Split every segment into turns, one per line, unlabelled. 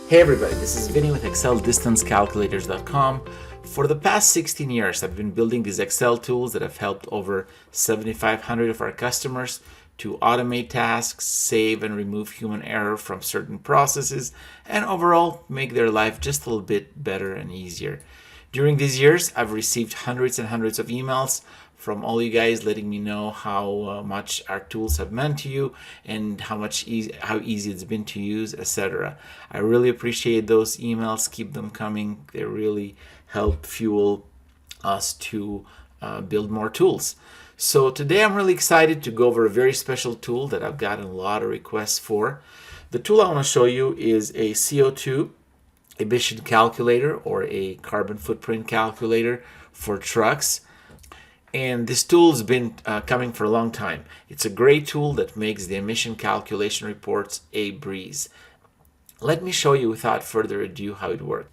Hey everybody, this is Vinny with ExcelDistanceCalculators.com. For the past 16 years, I've been building these Excel tools that have helped over 7,500 of our customers to automate tasks, save and remove human error from certain processes, and overall make their life just a little bit better and easier. During these years, I've received hundreds and hundreds of emails from all you guys letting me know how much our tools have meant to you and how easy it's been to use, etc. I really appreciate those emails. Keep them coming. They really help fuel us to build more tools. So today I'm really excited to go over a very special tool that I've gotten a lot of requests for. The tool I want to show you is a CO2 emission calculator, or a carbon footprint calculator for trucks. And this tool has been coming for a long time. It's a great tool that makes the emission calculation reports a breeze. Let me show you without further ado how it works.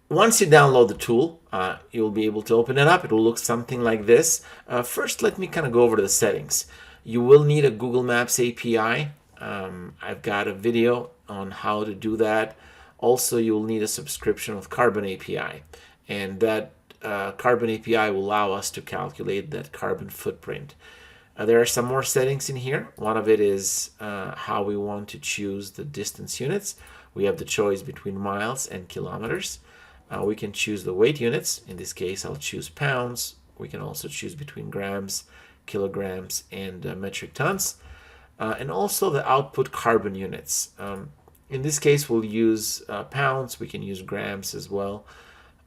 Once you download the tool, you'll be able to open it up. It will look something like this. First, let me kind of go over the settings. You will need a Google Maps API. I've got a video on how to do that. Also, you'll need a subscription with Carbon API, and that Carbon API will allow us to calculate that carbon footprint. There are some more settings in here. One of it is how we want to choose the distance units. We have the choice between miles and kilometers. We can choose the weight units. In this case, I'll choose pounds. We can also choose between grams, kilograms, and metric tons. And also the output carbon units. In this case, we'll use pounds. We can use grams as well.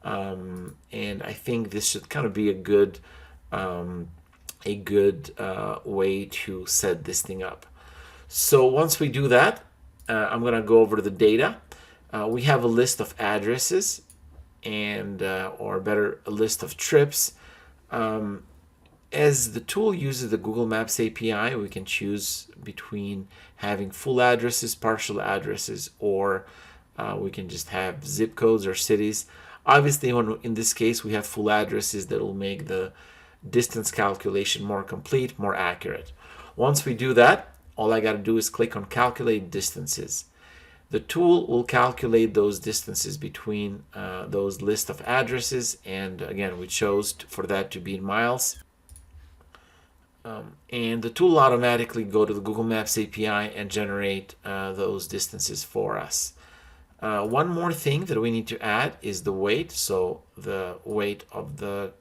And I think this should kind of be a good way to set this thing up. So once we do that, I'm going to go over to the data. We have a list of addresses, and or better, a list of trips. As the tool uses the Google Maps API, we can choose between having full addresses, partial addresses, or we can just have zip codes or cities. Obviously, in this case, we have full addresses that will make the distance calculation more complete, more accurate. Once we do that, all I got to do is click on Calculate Distances. The tool will calculate those distances between those list of addresses, and again, we chose for that to be in miles. And the tool will automatically go to the Google Maps API and generate those distances for us. One more thing that we need to add is the weight. So the weight of the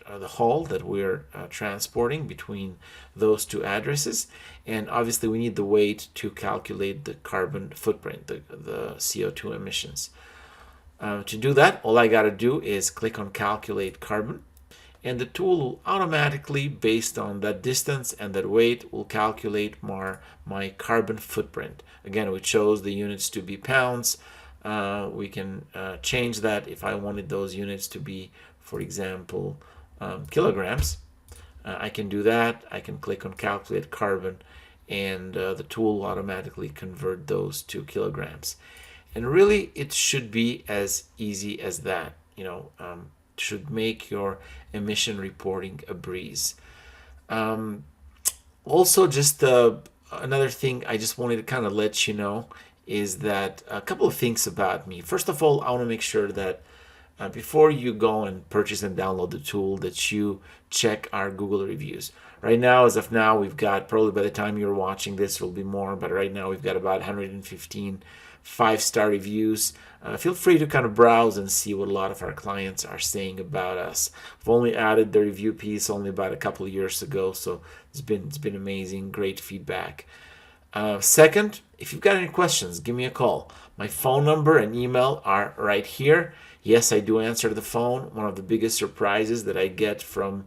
haul that we're transporting between those two addresses. And obviously we need the weight to calculate the carbon footprint, the CO2 emissions. To do that, all I got to do is click on Calculate Carbon. And the tool will automatically, based on that distance and that weight, will calculate my carbon footprint. Again, we chose the units to be pounds. We can change that if I wanted those units to be, for example, kilograms. I can do that. I can click on Calculate Carbon, and the tool will automatically convert those to kilograms. And really, it should be as easy as that. Should make your emission reporting a breeze. Also, just another thing I just wanted to kind of let you know is that a couple of things about me. First of all, I want to make sure that before you go and purchase and download the tool, that you check our Google reviews. Right now, as of now, we've got, probably by the time you're watching this, there will be more, but right now we've got about 115 5-star reviews. Feel free to kind of browse and see what a lot of our clients are saying about us. We've only added the review piece only about a couple of years ago, so it's been amazing, great feedback. Second, if you've got any questions, give me a call. My phone number and email are right here. Yes, I do answer the phone. One of the biggest surprises that I get from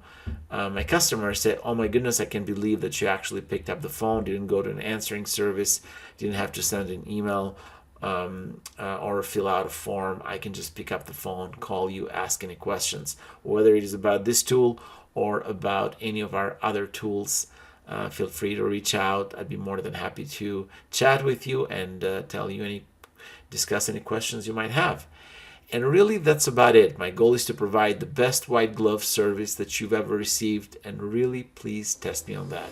my customers say, "Oh my goodness, I can't believe that you actually picked up the phone, didn't go to an answering service, didn't have to send an email or fill out a form. I can just pick up the phone, call you, ask any questions, whether it is about this tool or about any of our other tools. Feel free to reach out. I'd be more than happy to chat with you and discuss any questions you might have. And really, that's about it. My goal is to provide the best white glove service that you've ever received, and really, please test me on that.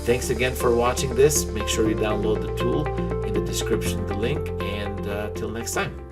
Thanks again for watching this. Make sure you download the tool. In the description, the link, and till next time.